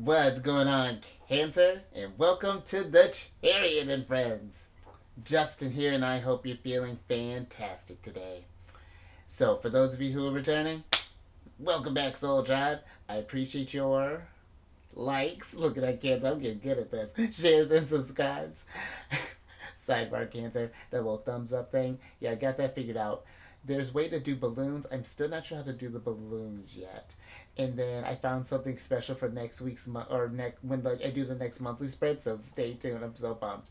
What's going on, Cancer? And welcome to the Chariot Friends. Justin here, and I hope you're feeling fantastic today. So, for those of you who are returning, welcome back, Soul Tribe. I appreciate your likes. Look at that, Cancer. I'm getting good at this. Shares and subscribes. Sidebar, Cancer. That little thumbs up thing. Yeah, I got that figured out. There's a way to do balloons. I'm still not sure how to do the balloons yet. And then I found something special for next week's when I do the next monthly spread. So stay tuned. I'm so pumped.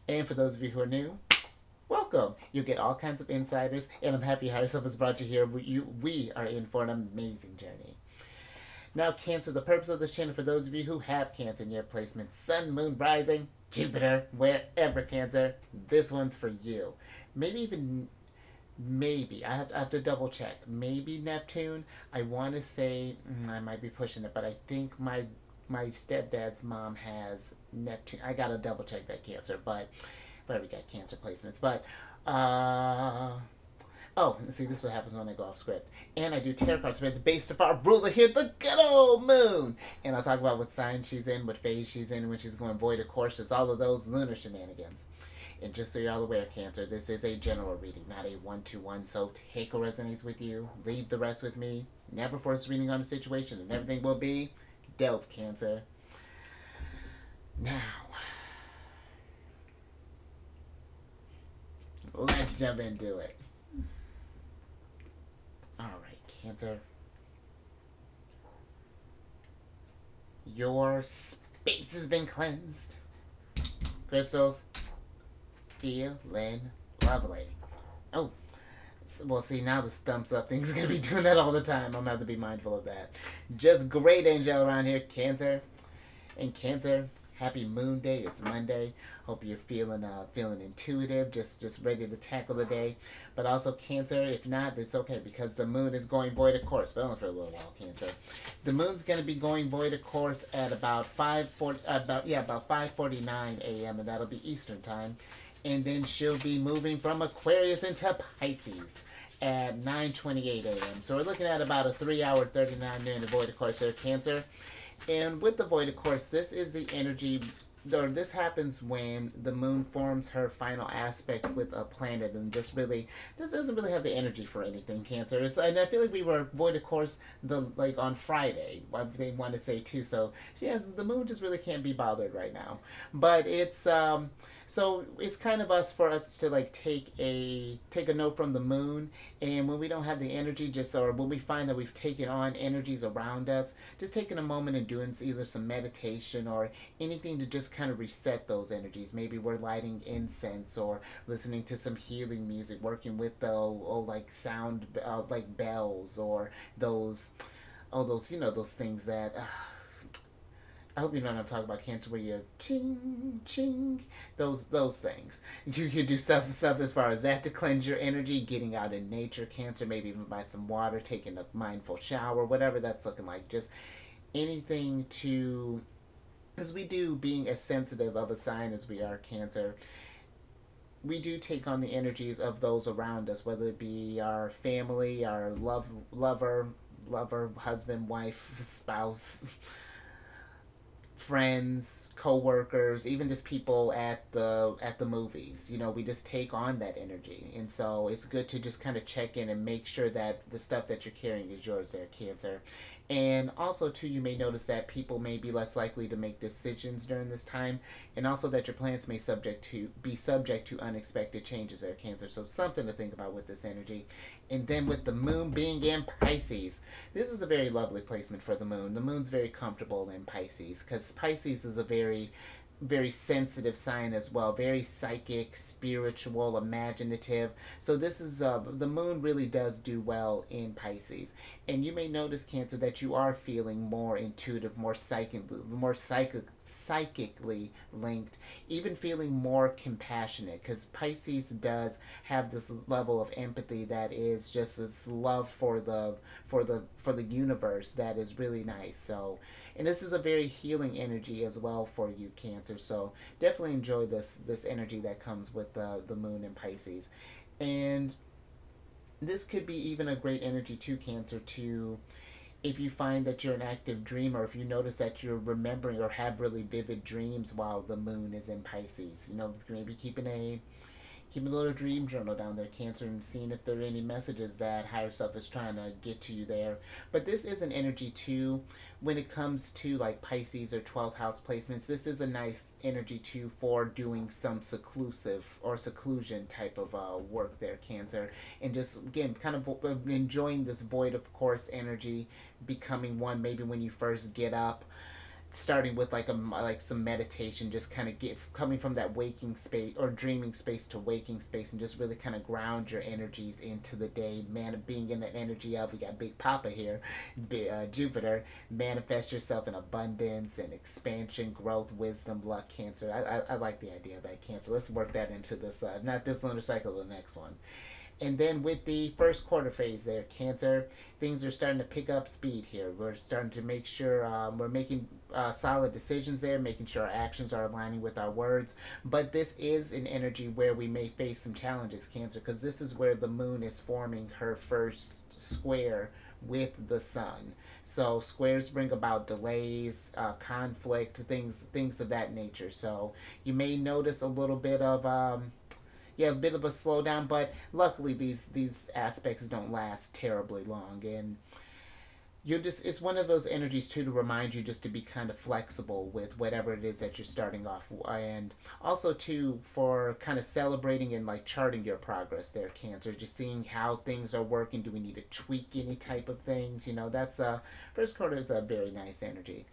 And for those of you who are new, welcome. You'll get all kinds of insiders, and I'm happy Higher Self has brought you here. We are in for an amazing journey. Now, Cancer, the purpose of this channel for those of you who have Cancer in your placement, Sun, Moon, Rising, Jupiter, wherever, Cancer, this one's for you. Maybe I have to double check. Maybe Neptune. I want to say I might be pushing it, but I think my stepdad's mom has Neptune. I gotta double check that, Cancer, but we got Cancer placements. But oh, see, this is what happens when I go off script. And I do tarot card spreads based off our ruler here, the good old moon. And I'll talk about what sign she's in, what phase she's in, when she's going void of course. It's all of those lunar shenanigans. And just so you're all aware, Cancer, this is a general reading, not a one-to-one. So take what resonates with you, leave the rest with me. Never force reading on a situation, and everything will be dealt, Cancer. Now, let's jump into it. Alright, Cancer. Your space has been cleansed. Crystals, feeling lovely. Oh, well, see, now the stumps up thing's gonna be doing that all the time. I'm gonna have to be mindful of that. Just great angel around here, Cancer. And Cancer, happy Moon Day. It's Monday. Hope you're feeling intuitive, just ready to tackle the day. But also, Cancer, if not, it's okay because the moon is going void of course, but only for a little while, Cancer. The moon's gonna be going void of course at about 5:49 a.m. and that'll be Eastern time. And then she'll be moving from Aquarius into Pisces at 9:28 a.m. So we're looking at about a 3-hour, 39-minute void of course there, Cancer. And with the void of course, this is the energy, or this happens when the moon forms her final aspect with a planet, and this doesn't really have the energy for anything, Cancer. And I feel like we were void of course on Friday, what they want to say too. So yeah, the moon just really can't be bothered right now. But it's so it's kind of for us to take a note from the moon, and when we don't have the energy, or when we find that we've taken on energies around us, just taking a moment and doing either some meditation or anything to just kind of reset those energies. Maybe we're lighting incense or listening to some healing music, working with the sound like bells or those those things that. I hope you know what I'm talking about, Cancer, where you ching ching those things. You can do stuff as far as that to cleanse your energy, getting out in nature, Cancer, maybe even buy some water, taking a mindful shower, whatever that's looking like. Just anything to, as we do, being as sensitive of a sign as we are, Cancer, we do take on the energies of those around us, whether it be our family, our lover, husband, wife, spouse, friends, co-workers, even just people at the movies. We just take on that energy. And so it's good to just kind of check in and make sure that the stuff that you're carrying is yours there, Cancer. And also too, you may notice that people may be less likely to make decisions during this time, and also that your plans may be subject to unexpected changes there, Cancer. So something to think about with this energy. And then with the moon being in Pisces, this is a very lovely placement for the moon. The moon's very comfortable in Pisces because Pisces is a very sensitive sign as well, very psychic, spiritual, imaginative. So this is the moon really does do well in Pisces. And you may notice, Cancer, that you are feeling more intuitive, more psychically linked, even feeling more compassionate, because Pisces does have this level of empathy that is just this love for the universe that is really nice. So, and this is a very healing energy as well for you, Cancer. So definitely enjoy this energy that comes with the moon in Pisces. And this could be even a great energy to, Cancer, to if you find that you're an active dreamer, if you notice that you're remembering or have really vivid dreams while the moon is in Pisces, you know, maybe keep a little dream journal down there, Cancer, and seeing if there are any messages that higher self is trying to get to you there. But this is an energy too, when it comes to like Pisces or 12th house placements, this is a nice energy too for doing some seclusive or seclusion type of work there, Cancer. And just, again, kind of enjoying this void of course energy, becoming one maybe when you first get up, starting with like some meditation, just kind of get coming from that waking space or dreaming space to waking space, and just really kind of ground your energies into the day, man, being in the energy of, we got Big Papa here, Jupiter. Manifest yourself in abundance and expansion, growth, wisdom, luck, Cancer. I like the idea of that, Cancer. Let's work that into this not this lunar cycle, the next one. And then with the first quarter phase there, Cancer, things are starting to pick up speed here. We're starting to make sure we're making solid decisions there, making sure our actions are aligning with our words. But this is an energy where we may face some challenges, Cancer, because this is where the moon is forming her first square with the sun. So squares bring about delays, conflict, things of that nature. So you may notice a little bit of a bit of a slowdown, but luckily these aspects don't last terribly long, and it's one of those energies too to remind you just to be kind of flexible with whatever it is that you're starting off, and also too for kind of celebrating and like charting your progress there, Cancer, just seeing how things are working. Do we need to tweak any type of things? You know, that's first quarter is a very nice energy.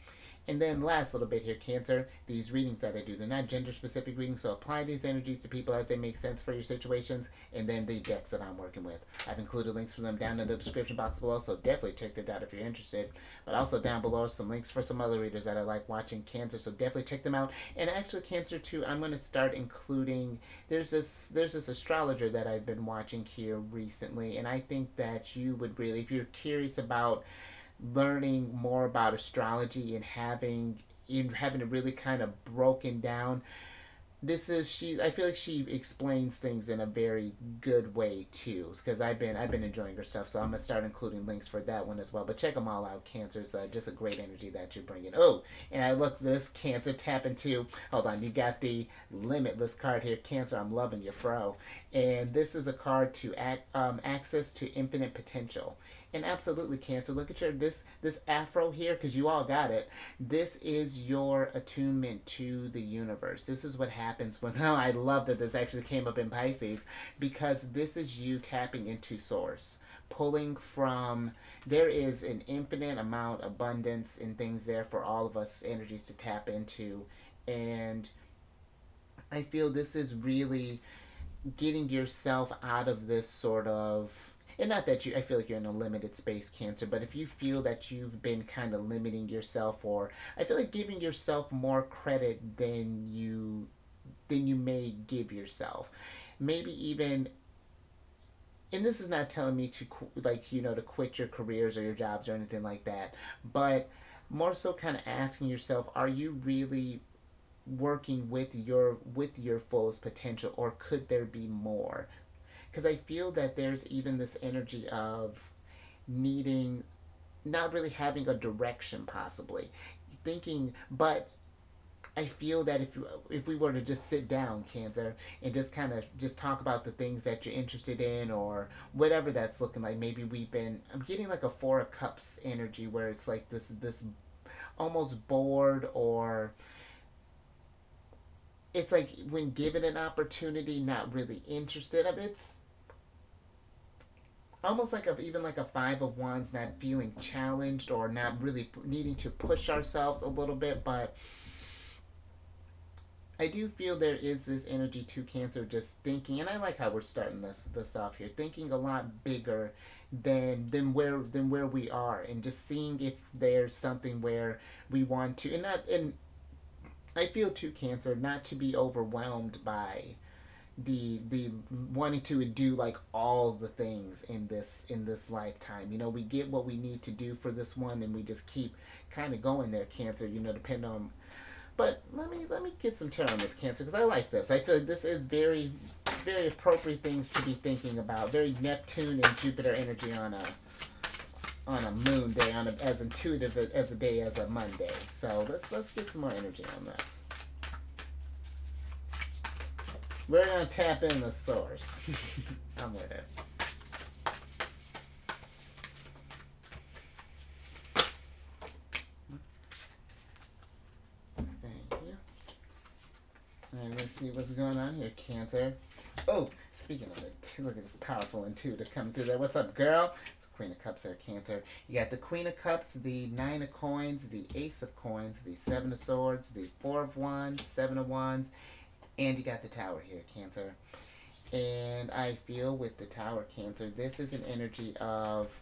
And then last little bit here, Cancer, these readings that I do, they're not gender-specific readings, so apply these energies to people as they make sense for your situations, and then the decks that I'm working with. I've included links for them down in the description box below, so definitely check that out if you're interested. But also down below some links for some other readers that I like watching, Cancer, so definitely check them out. And actually, Cancer, too, I'm going to start including, there's this astrologer that I've been watching here recently, and I think that you would really, if you're curious about learning more about astrology and having it really kind of broken down, I feel like she explains things in a very good way too, because I've been enjoying her stuff, so I'm gonna start including links for that one as well. But check them all out, Cancer. It's just a great energy that you're bringing. Oh, and I look this, Cancer, tap into, hold on, you got the limitless card here, Cancer. I'm loving your fro, and this is a card to access to infinite potential. And absolutely, Cancer, look at this afro here, because you all got it. This is your attunement to the universe. This is what happens when, I love that this actually came up in Pisces, because this is you tapping into source, pulling from, there is an infinite amount of abundance and things there for all of us energies to tap into. And I feel this is really getting yourself out of this sort of, and not that I feel like you're in a limited space, Cancer, but if you feel that you've been kind of limiting yourself, or I feel like giving yourself more credit than you may give yourself, maybe even, and this is not telling me to to quit your careers or your jobs or anything like that, but more so kind of asking yourself, are you really working with your fullest potential, or could there be more? Because I feel that there's even this energy of needing, not really having a direction possibly, thinking, but I feel that if we were to just sit down, Cancer, and just kind of just talk about the things that you're interested in, or whatever that's looking like, maybe I'm getting like a Four of Cups energy, where it's like this almost bored, or it's like when given an opportunity, not really interested. I mean, it's almost like even like a Five of Wands, not feeling challenged or not really needing to push ourselves a little bit. But I do feel there is this energy to, Cancer, just thinking, and I like how we're starting this off here, thinking a lot bigger than where we are, and just seeing if there's something where we want to, and I feel too, Cancer, not to be overwhelmed by the wanting to do like all the things in this lifetime. You know, we get what we need to do for this one, and we just keep kind of going there, Cancer, depending on. But let me get some tarot on this, Cancer, because I like this. I feel like this is very, very appropriate things to be thinking about. Very Neptune and Jupiter energy on on a moon day, on a, as intuitive as a day as a Monday. So let's get some more energy on this. We're gonna tap in the source. I'm with it. Thank you. Alright, let's see what's going on here, Cancer. Oh, speaking of it, look at this powerful intuitive coming through there. What's up, girl? It's Queen of Cups there, Cancer. You got the Queen of Cups, the Nine of Coins, the Ace of Coins, the Seven of Swords, the Four of Wands, Seven of Wands, and you got the Tower here, Cancer. And I feel with the Tower, Cancer, this is an energy of...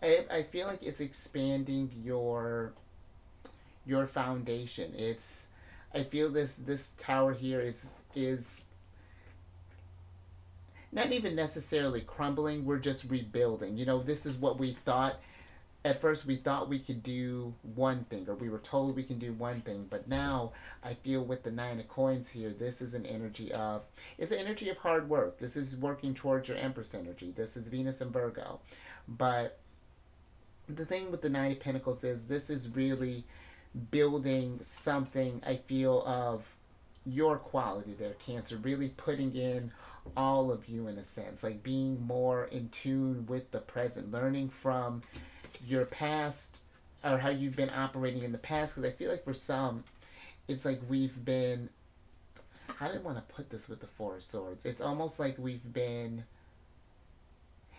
I feel like it's expanding your foundation. It's... I feel this Tower here is not even necessarily crumbling. We're just rebuilding. You know, this is what we thought. At first, we thought we could do one thing, or we were told we can do one thing. But now, I feel with the Nine of Coins here, this is an energy of... It's an energy of hard work. This is working towards your Empress energy. This is Venus and Virgo. But the thing with the Nine of Pentacles is this is really building something, I feel, of your quality there, Cancer. Really putting in all of you in a sense. Like being more in tune with the present. Learning from your past, or how you've been operating in the past, because I feel like for some it's like we've been, I didn't want to put this with the Four of Swords, it's almost like we've been,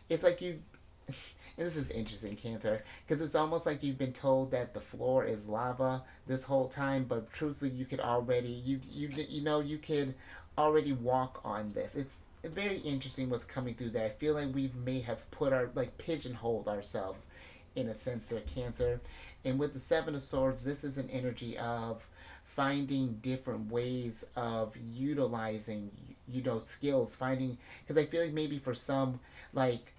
it's like you've and this is interesting, Cancer, because it's almost like you've been told that the floor is lava this whole time, but truthfully you could already you know you could already walk on this. It's very interesting what's coming through there. I feel like we may have put our, like, pigeonholed ourselves in a sense there, Cancer. And with the Seven of Swords, this is an energy of finding different ways of utilizing, you know, skills, finding, because I feel like maybe for some, like,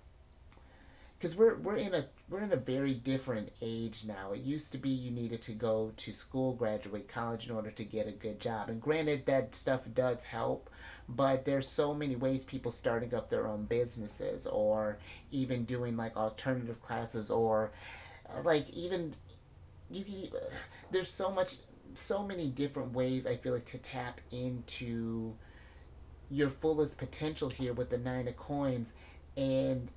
because we're in a very different age now. It used to be you needed to go to school, graduate college in order to get a good job. And granted, that stuff does help, but there's so many ways people starting up their own businesses, or even doing like alternative classes, or like even you can. There's so many different ways, I feel like, to tap into your fullest potential here with the Nine of Coins. And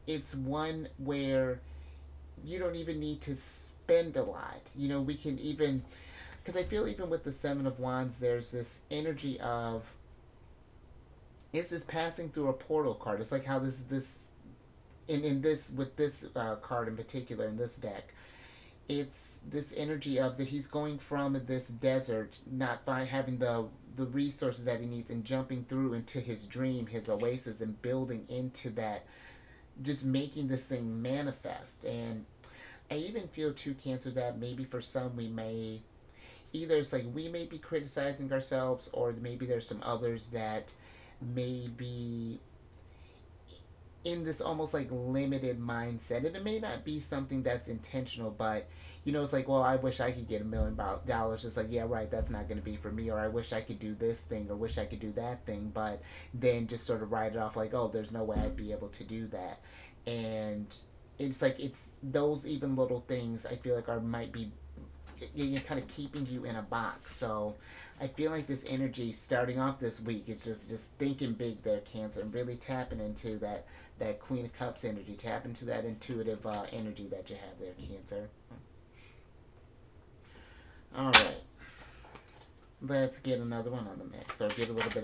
it's one where you don't even need to spend a lot. You know, we can even, because I feel even with the Seven of Wands, there's this energy of, this is passing through a portal card. It's like how this in this, with this card in particular, in this deck, it's this energy of that he's going from this desert, not having the resources that he needs, and jumping through into his dream, his oasis, and building into that, just making this thing manifest. And I even feel too, Cancer, that maybe for some we may, either it's like we may be criticizing ourselves, or maybe there's some others that may be in this almost like limited mindset. And it may not be something that's intentional, but you know, it's like, well, I wish I could get $1 million. It's like, yeah, right, that's not going to be for me. Or I wish I could do this thing, or wish I could do that thing. But then just sort of write it off like, oh, there's no way I'd be able to do that. And it's like, it's those even little things I feel like might be kind of keeping you in a box. So I feel like this energy starting off this week, it's just thinking big there, Cancer, and really tapping into that Queen of Cups energy, tap into that intuitive energy that you have there, Cancer. All right, let's get another one on the mix, or get a little bit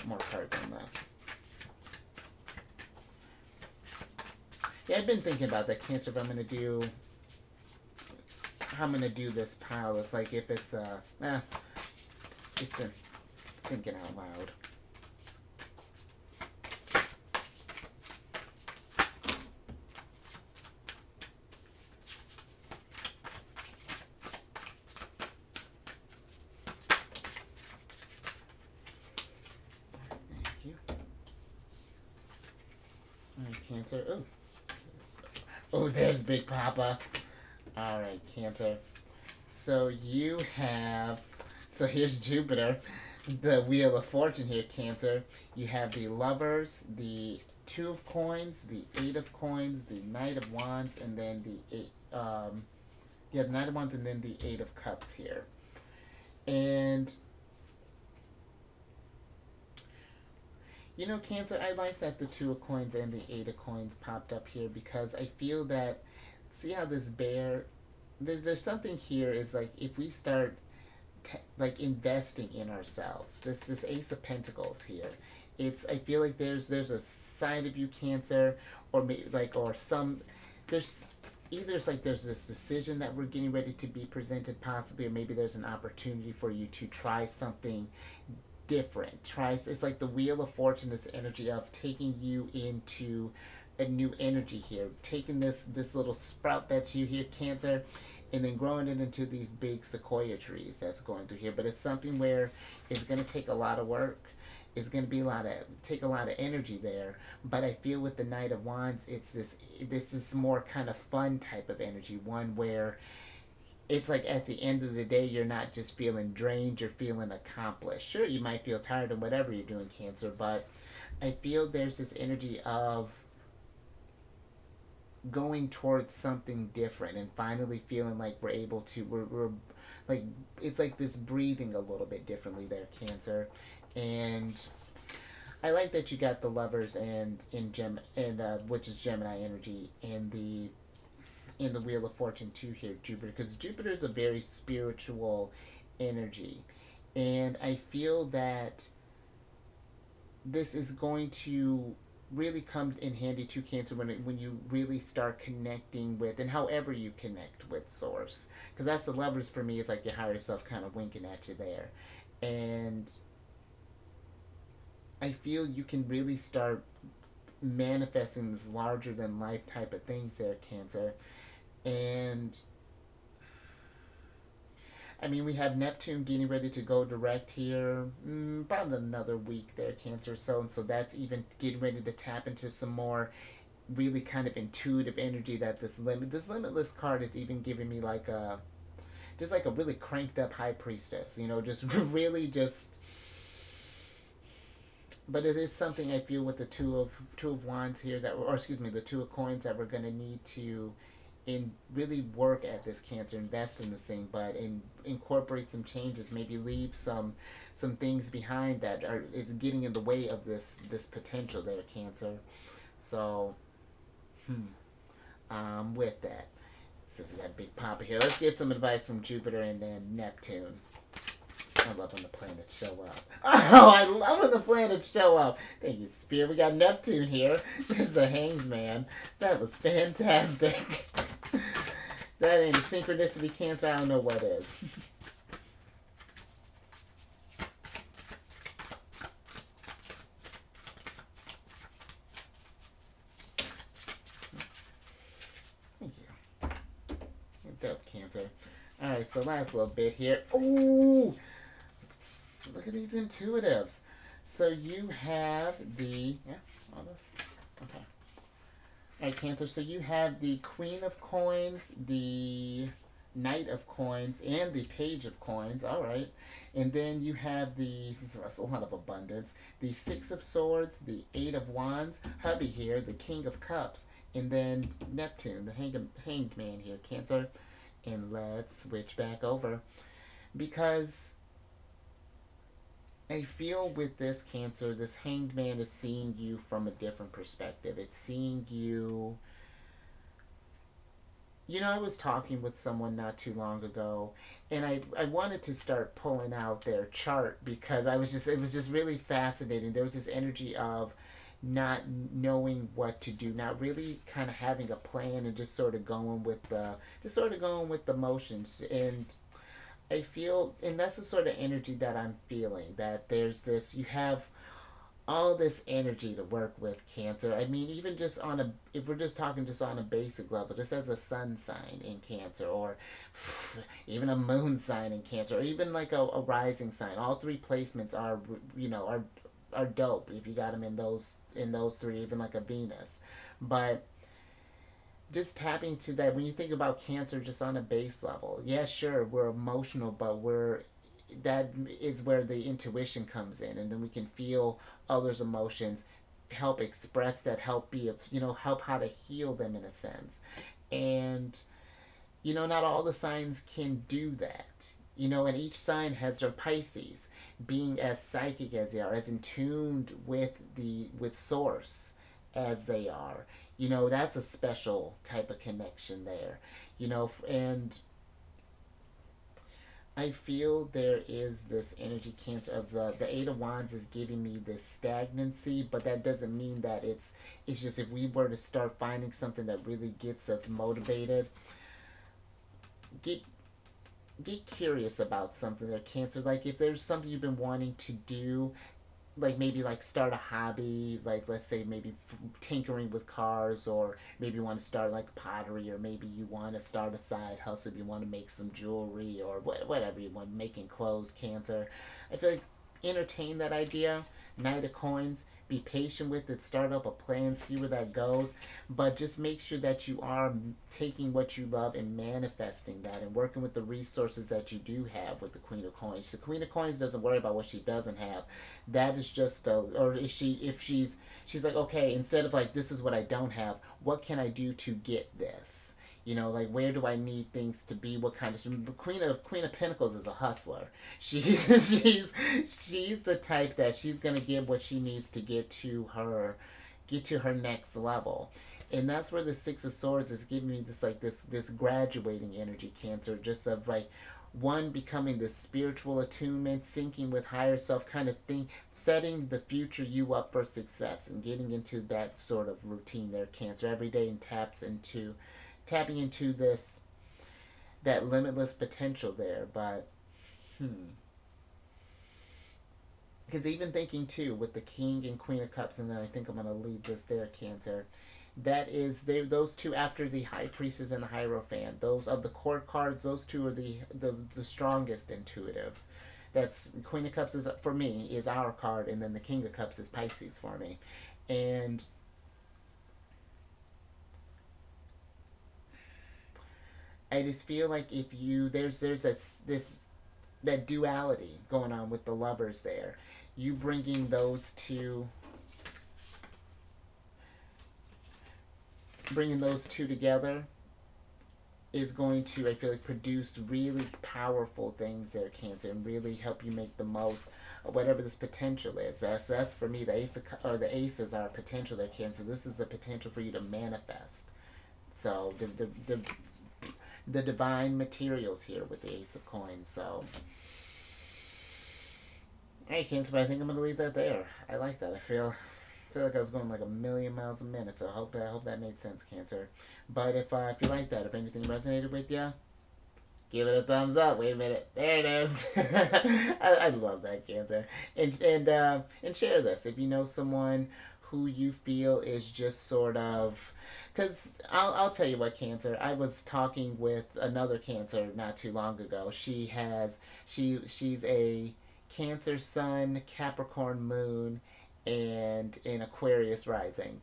more cards on this. Yeah, I've been thinking about that, Cancer. If I'm gonna do this pile, it's like if it's just thinking out loud. Cancer. Oh, there's Big Papa. All right, Cancer. So you have, so here's Jupiter, the Wheel of Fortune here, Cancer. You have the Lovers, the Two of Coins, the Eight of Coins, the Knight of Wands, and then the the Knight of Wands, and then the Eight of Cups here. And you know, Cancer, I like that the Two of Coins and the Eight of Coins popped up here, because I feel that, see how this bear, there's something here is like, if we start like investing in ourselves, this Ace of Pentacles here, it's, I feel like there's a side of you, Cancer, or maybe like, or some, there's either it's like there's this decision that we're getting ready to be presented possibly, or maybe there's an opportunity for you to try something different. It's like the Wheel of Fortune, this energy of taking you into a new energy here, taking this little sprout that you hear, Cancer, and then growing it into these big sequoia trees that's going through here. But it's something where it's going to take a lot of work. It's going to be take a lot of energy there. But I feel with the Knight of Wands, it's this is more kind of fun type of energy, one where it's like at the end of the day, you're not just feeling drained, you're feeling accomplished. Sure, you might feel tired of whatever you're doing, Cancer, but I feel there's this energy of going towards something different and finally feeling like we're able to, we're like, it's like this breathing a little bit differently there, Cancer. And I like that you got the Lovers and which is Gemini energy, and in the Wheel of Fortune too here, Jupiter, because Jupiter is a very spiritual energy, and I feel that this is going to really come in handy to Cancer when you really start connecting with, and however you connect with Source, because that's the Lovers for me, is like your higher self kind of winking at you there. And I feel you can really start manifesting this larger than life type of things there, Cancer. And I mean, we have Neptune getting ready to go direct here, about another week there, Cancer. And so that's even getting ready to tap into some more really kind of intuitive energy that this Limitless card is even giving me, like a really cranked up High Priestess, you know, just really just. But it is something I feel with the Two of Wands here, or excuse me, the Two of Coins, that we're going to need to really work at this, Cancer, invest in this thing, but incorporate some changes, maybe leave some things behind that is getting in the way of this potential there, Cancer. So, with that, since we got a big papa here, let's get some advice from Jupiter and then Neptune. I love when the planets show up. Oh, I love when the planets show up. Thank you, Spirit. We got Neptune here. There's the Hanged Man. That was fantastic. That ain't a synchronicity, Cancer. I don't know what is. Thank you. Dope, Cancer. Alright, so last little bit here. Ooh! Look at these intuitives. So you have the, all this. Okay. Alright, Cancer, so you have the Queen of Coins, the Knight of Coins, and the Page of Coins. Alright. And then you have that's a lot of abundance, the Six of Swords, the Eight of Wands, hubby here, the King of Cups, and then Neptune, the Hanged Man here, Cancer. And let's switch back over, because I feel with this, Cancer, this Hanged Man is seeing you from a different perspective. It's seeing you. You know, I was talking with someone not too long ago, and I wanted to start pulling out their chart, because it was just really fascinating. There was this energy of not knowing what to do, not really kind of having a plan, and just sort of going with the motions. And I feel, and that's the sort of energy that I'm feeling, that there's this, you have all this energy to work with, Cancer. I mean, even just if we're just talking just on a basic level, just as a sun sign in Cancer, or even a moon sign in Cancer, or even like a rising sign, all three placements are, are dope if you got them in those three, even like a Venus. But just tapping to that, when you think about Cancer just on a base level, yeah, sure, we're emotional, but that is where the intuition comes in, and then we can feel others' emotions, help express that, help be, you know, help how to heal them in a sense. And, you know, not all the signs can do that. You know, and each sign has their Pisces, being as psychic as they are, as in tuned with source as they are. You know, that's a special type of connection there. You know, and I feel there is this energy, Cancer, of the Eight of Wands is giving me this stagnancy, but that doesn't mean that it's just, if we were to start finding something that really gets us motivated, get get curious about something there, Cancer. Like, if there's something you've been wanting to do, like maybe like start a hobby, like let's say maybe tinkering with cars, or maybe you want to start like pottery, or maybe you want to start a side hustle, you want to make some jewelry, or whatever you want, making clothes, Cancer. I feel like entertain that idea. Knight of Coins, be patient with it, start up a plan, see where that goes, but just make sure that you are taking what you love and manifesting that, and working with the resources that you do have with the Queen of Coins. The Queen of Coins doesn't worry about what she doesn't have. That is just a, or if she's like, okay, instead of like, this is what I don't have, what can I do to get this? You know, like, where do I need things to be? What kind of Queen of Pentacles is a hustler. She's the type that she's gonna get what she needs to get to her next level. And that's where the Six of Swords is giving me this, like, this graduating energy, Cancer, just of like, one, becoming this spiritual attunement, syncing with higher self kind of thing, setting the future you up for success, and getting into that sort of routine there, Cancer, every day, and tapping into this, that limitless potential there. But because even thinking too with the King and Queen of Cups, and then I think I'm going to leave this there, Cancer, that is, those two, after the High Priestess and the Hierophant, those of the court cards, those two are the strongest intuitives. That's Queen of Cups is, for me, is our card, and then the King of Cups is Pisces for me. And I just feel like if you, there's that duality going on with the lovers there. You bringing those two together is going to, I feel like, produce really powerful things there, Cancer, and really help you make the most of whatever this potential is. That's for me, the aces are potential there, Cancer. This is the potential for you to manifest. So the divine materials here with the Ace of Coins. So, hey, Cancer, but I think I'm gonna leave that there. I like that. I feel like I was going like a million miles a minute. So I hope that made sense, Cancer. But if you like that, if anything resonated with you, give it a thumbs up. Wait a minute, there it is. I love that, Cancer. And share this if you know someone who you feel is just sort of, because I'll tell you what, Cancer, I was talking with another Cancer not too long ago. She's a Cancer Sun, Capricorn Moon, and an Aquarius rising.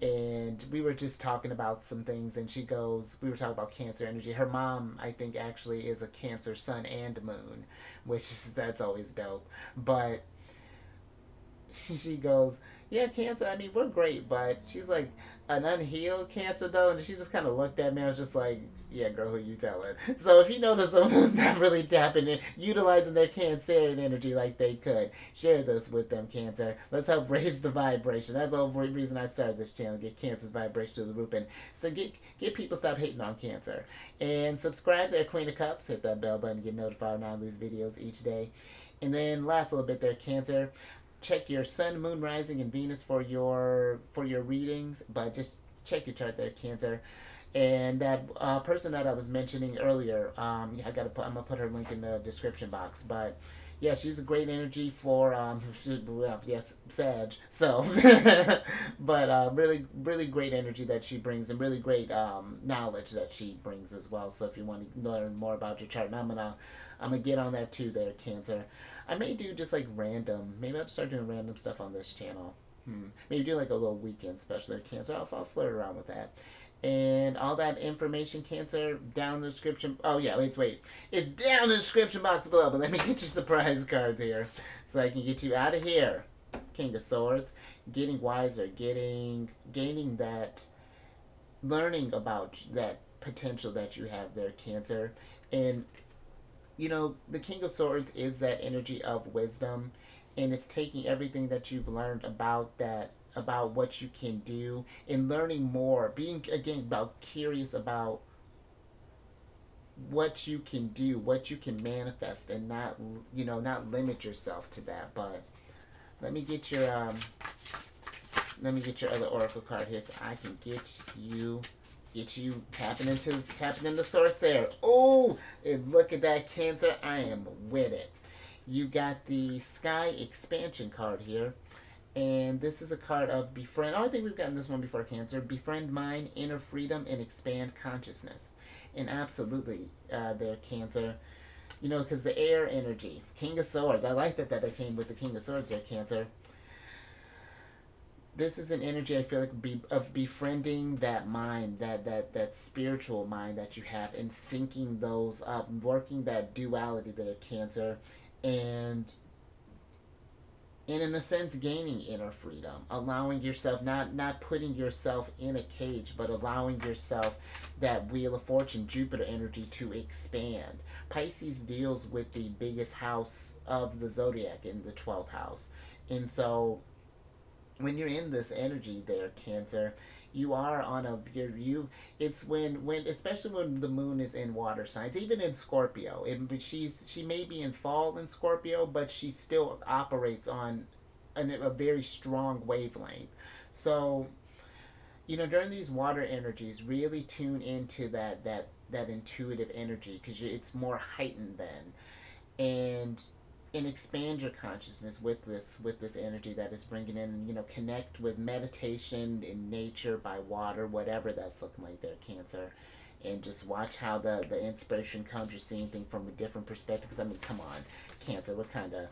And we were just talking about some things, and we were talking about Cancer energy. Her mom, I think, actually is a Cancer Sun and Moon, that's always dope. But she goes, yeah, Cancer, I mean, we're great, but she's like an unhealed Cancer, though. And she just kind of looked at me. I was just like, yeah, girl, who you telling? So if you notice someone who's not really tapping in, utilizing their Cancerian energy like they could, share this with them, Cancer. Let's help raise the vibration. That's the whole reason I started this channel, get Cancer's vibration to the roof. And so get people stop hating on Cancer. And subscribe there, Queen of Cups. Hit that bell button to get notified on all these videos each day. And then last little bit there, Cancer, check your Sun, Moon, Rising, and Venus for your readings, but just check your chart there, Cancer. And that person that I was mentioning earlier, I'm gonna put her link in the description box. But yeah, she's a great energy for yes, Sag. So, but really great energy that she brings, and really great knowledge that she brings as well. So if you want to learn more about your chart, and I'm gonna get on that too there, Cancer. I may do just like random, maybe I'll start doing random stuff on this channel. Maybe do like a little weekend special there, Cancer. I'll flirt around with that. And all that information, Cancer, down in the description. Oh yeah, let's wait. It's down in the description box below, but let me get your surprise cards here so I can get you out of here King of Swords, getting wiser, gaining that, learning about that potential that you have there, Cancer. And you know, the King of Swords is that energy of wisdom, and it's taking everything that you've learned about that, about what you can do, and learning more, being again about curious about what you can do, what you can manifest, and not, you know, not limit yourself to that. But let me get your other oracle card here so I can get you tapping in the source there. Oh, and look at that, Cancer. I am with it. You got the Sky Expansion card here. And this is a card of befriend. Oh, I think we've gotten this one before, Cancer. Befriend mind, inner freedom, and expand consciousness. And absolutely, there, Cancer. You know, because the air energy, King of Swords. I like that I came with the King of Swords there, Cancer. This is an energy, I feel like, of befriending that mind, that spiritual mind that you have, and syncing those up, working that duality there, Cancer, and in a sense gaining inner freedom, allowing yourself, not putting yourself in a cage, but allowing yourself that Wheel of Fortune, Jupiter energy to expand. Pisces deals with the biggest house of the zodiac in the 12th house, and so when you're in this energy there, Cancer, you are on a it's when especially when the moon is in water signs, even in Scorpio. She may be in fall in Scorpio, but she still operates on a very strong wavelength. So, you know, during these water energies, really tune into that intuitive energy, because it's more heightened then. And expand your consciousness with this energy that is bringing in, you know, connect with meditation in nature, by water, whatever that's looking like there, Cancer. And just watch how the inspiration comes. You're seeing things from a different perspective, because I mean, come on, Cancer, what kind of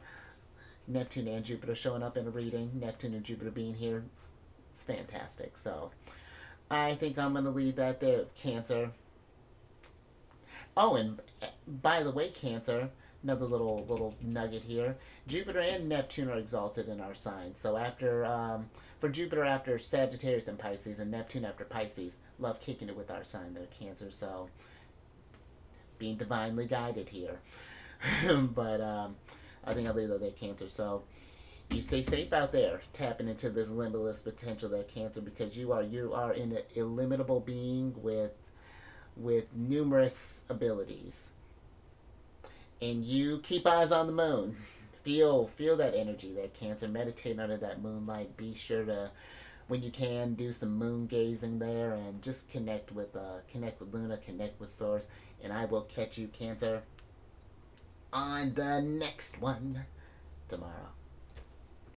Neptune and Jupiter showing up in a reading, Neptune and Jupiter being here, it's fantastic. So I think I'm going to leave that there, Cancer. Oh, and by the way, Cancer, another little nugget here. Jupiter and Neptune are exalted in our sign. So after for Jupiter after Sagittarius and Pisces, and Neptune after Pisces, love kicking it with our sign there, Cancer. So being divinely guided here. But I think I'll leave that there, Cancer. So you stay safe out there, tapping into this limitless potential there, Cancer, because you are an illimitable being with numerous abilities. And you keep eyes on the moon. Feel that energy there, Cancer. Meditate under that moonlight. Be sure to, when you can, do some moon gazing there, and just connect with Luna, connect with Source. And I will catch you, Cancer, on the next one tomorrow.